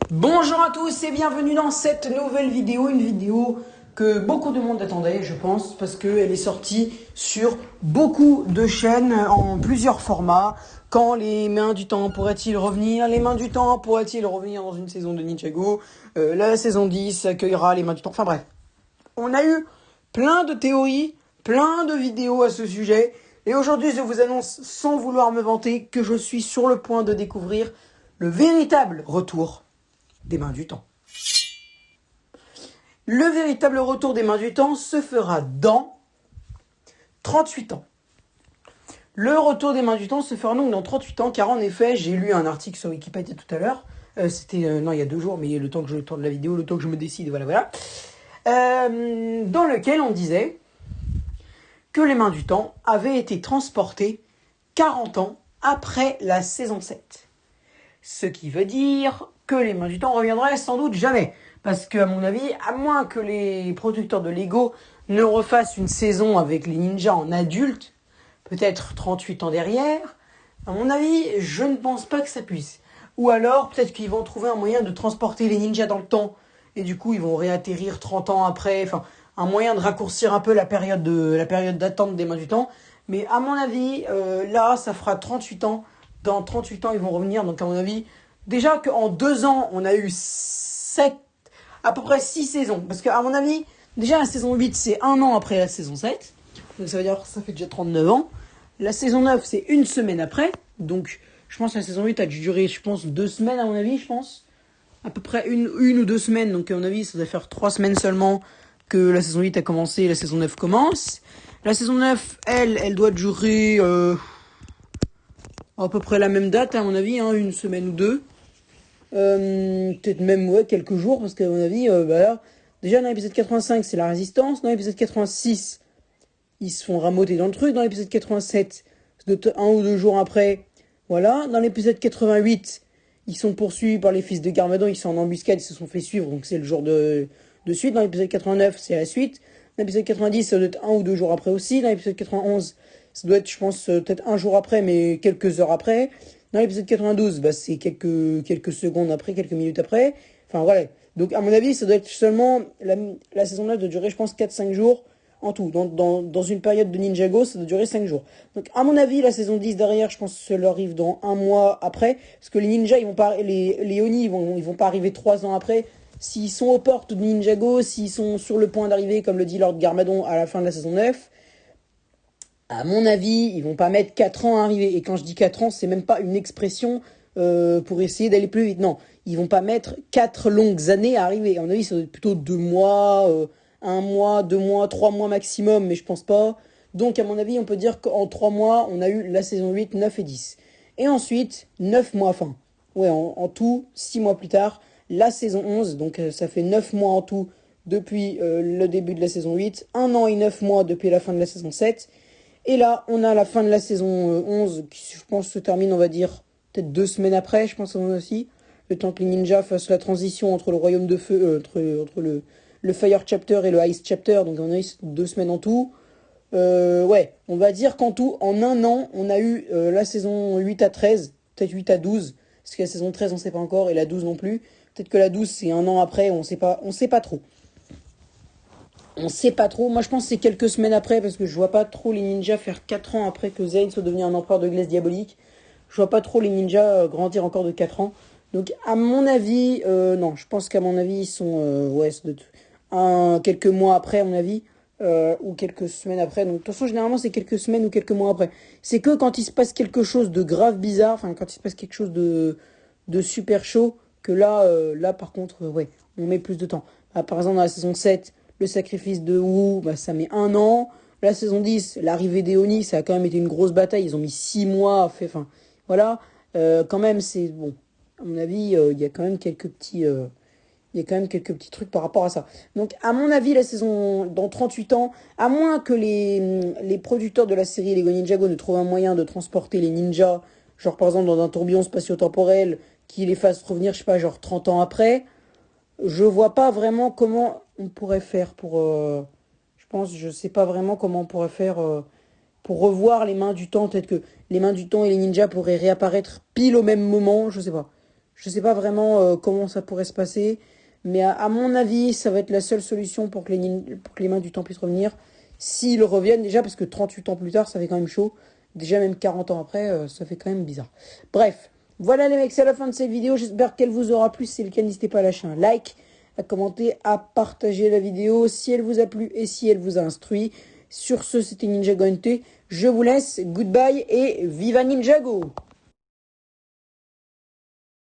Bonjour à tous et bienvenue dans cette nouvelle vidéo, une vidéo que beaucoup de monde attendait, je pense, parce qu'elle est sortie sur beaucoup de chaînes en plusieurs formats. Quand les mains du temps pourraient-ils revenir? Les mains du temps pourraient-ils revenir dans une saison de Ninjago? La saison 10 accueillera les mains du temps. Enfin bref, on a eu plein de théories, plein de vidéos à ce sujet. Et aujourd'hui, je vous annonce, sans vouloir me vanter, que je suis sur le point de découvrir le véritable retour des mains du temps. Le véritable retour des mains du temps se fera dans 38 ans. Le retour des mains du temps se fera donc dans 38 ans, car en effet, j'ai lu un article sur Wikipédia tout à l'heure. Non, il y a 2 jours, mais le temps que je tourne la vidéo, le temps que je me décide, voilà. Dans lequel on disait que les mains du temps avaient été transportées 40 ans après la saison 7. Ce qui veut dire que les mains du temps reviendraient sans doute jamais. Parce que, à mon avis, à moins que les producteurs de Lego ne refassent une saison avec les ninjas en adultes, peut-être 38 ans derrière, à mon avis, je ne pense pas que ça puisse. Ou alors, peut-être qu'ils vont trouver un moyen de transporter les ninjas dans le temps. Et du coup, ils vont réatterrir 30 ans après. Enfin, un moyen de raccourcir un peu la période d'attente des mains du temps. Mais à mon avis, là, ça fera 38 ans. Dans 38 ans, ils vont revenir. Donc, à mon avis, déjà qu'en 2 ans, on a eu à peu près 6 saisons. Parce qu'à mon avis, déjà la saison 8, c'est 1 an après la saison 7. Donc, ça veut dire que ça fait déjà 39 ans. La saison 9, c'est 1 semaine après. Donc, je pense que la saison 8 a dû durer, 2 semaines, à mon avis, je pense. À peu près une ou 2 semaines. Donc, à mon avis, ça doit faire 3 semaines seulement que la saison 8 a commencé et la saison 9 commence. La saison 9, elle doit durer à peu près la même date, à mon avis, 1 semaine ou 2. Peut-être même quelques jours, parce qu'à mon avis, là, déjà dans l'épisode 85, c'est la résistance. Dans l'épisode 86, ils se font ramoter dans le truc. Dans l'épisode 87, c'est 1 ou 2 jours après. Voilà. Dans l'épisode 88, ils sont poursuivis par les fils de Garmadon. Ils sont en embuscade, ils se sont fait suivre. Donc c'est le jour de suite. Dans l'épisode 89, c'est la suite. Dans l'épisode 90, ça doit être 1 ou 2 jours après aussi. Dans l'épisode 91, ça doit être, je pense, peut-être 1 jour après, mais quelques heures après. Dans l'épisode 92, c'est quelques secondes après, quelques minutes après. Enfin, voilà. Donc, à mon avis, ça doit être seulement... La saison 9 doit durer, je pense, 4-5 jours en tout. Dans une période de Ninjago, ça doit durer 5 jours. Donc, à mon avis, la saison 10 derrière, je pense que ça leur arrive dans 1 mois après. Parce que les ninjas, ils vont pas... Les Oni, ils vont pas arriver 3 ans après. S'ils sont aux portes de Ninjago, s'ils sont sur le point d'arriver, comme le dit Lord Garmadon, à la fin de la saison 9... À mon avis, ils vont pas mettre 4 ans à arriver. Et quand je dis 4 ans, c'est même pas une expression pour essayer d'aller plus vite. Non, ils vont pas mettre 4 longues années à arriver. À mon avis, ça doit être plutôt 2 mois, 1 mois, 2 mois, 3 mois maximum, mais je pense pas. Donc, à mon avis, on peut dire qu'en 3 mois, on a eu la saison 8, 9 et 10. Et ensuite, 9 mois, en tout, 6 mois plus tard, la saison 11. Donc, ça fait 9 mois en tout depuis le début de la saison 8. 1 an et 9 mois depuis la fin de la saison 7. Et là, on a la fin de la saison 11 qui, je pense, se termine, on va dire, peut-être 2 semaines après, je pense aussi. Le temps que les ninjas fassent la transition entre le royaume de feu, entre le Fire Chapter et le Ice Chapter. Donc, on a eu 2 semaines en tout. On va dire qu'en tout, en 1 an, on a eu la saison 8 à 13, peut-être 8 à 12. Parce que la saison 13, on ne sait pas encore, et la 12 non plus. Peut-être que la 12, c'est 1 an après, on sait pas trop. On sait pas trop. Moi, je pense que c'est quelques semaines après, parce que je vois pas trop les ninjas faire 4 ans après que Zane soit devenu un empereur de glace diabolique. Je vois pas trop les ninjas grandir encore de 4 ans. Donc, à mon avis, non, je pense qu'à mon avis, ils sont, quelques mois après, à mon avis, ou quelques semaines après. Donc, de toute façon, généralement, c'est quelques semaines ou quelques mois après. C'est que quand il se passe quelque chose de grave bizarre, enfin, quand il se passe quelque chose de super chaud, que là, par contre, on met plus de temps. Par exemple, dans la saison 7, le sacrifice de Wu, ça met 1 an. La saison 10, l'arrivée des Oni, ça a quand même été une grosse bataille. Ils ont mis 6 mois à faire. Enfin, voilà. Quand même, c'est bon. À mon avis, il y a quand même quelques petits. Il y a quand même quelques petits trucs par rapport à ça. Donc, à mon avis, la saison dans 38 ans, à moins que les producteurs de la série Lego Ninjago ne trouvent un moyen de transporter les ninjas, genre par exemple dans un tourbillon spatio-temporel qui les fasse revenir, je sais pas, genre 30 ans après, je vois pas vraiment comment on pourrait faire pour. Je sais pas vraiment comment on pourrait faire pour revoir les mains du temps. Peut-être que les mains du temps et les ninjas pourraient réapparaître pile au même moment, je sais pas. Je sais pas vraiment comment ça pourrait se passer. Mais à mon avis, ça va être la seule solution pour que pour que les mains du temps puissent revenir. S'ils reviennent, déjà, parce que 38 ans plus tard, ça fait quand même chaud. Déjà, même 40 ans après, ça fait quand même bizarre. Bref, voilà les mecs, c'est la fin de cette vidéo. J'espère qu'elle vous aura plu. Si c'est le cas, n'hésitez pas à lâcher un like, à commenter, à partager la vidéo si elle vous a plu et si elle vous a instruit. Sur ce, c'était Ninjago NT. Je vous laisse. Goodbye et viva Ninjago!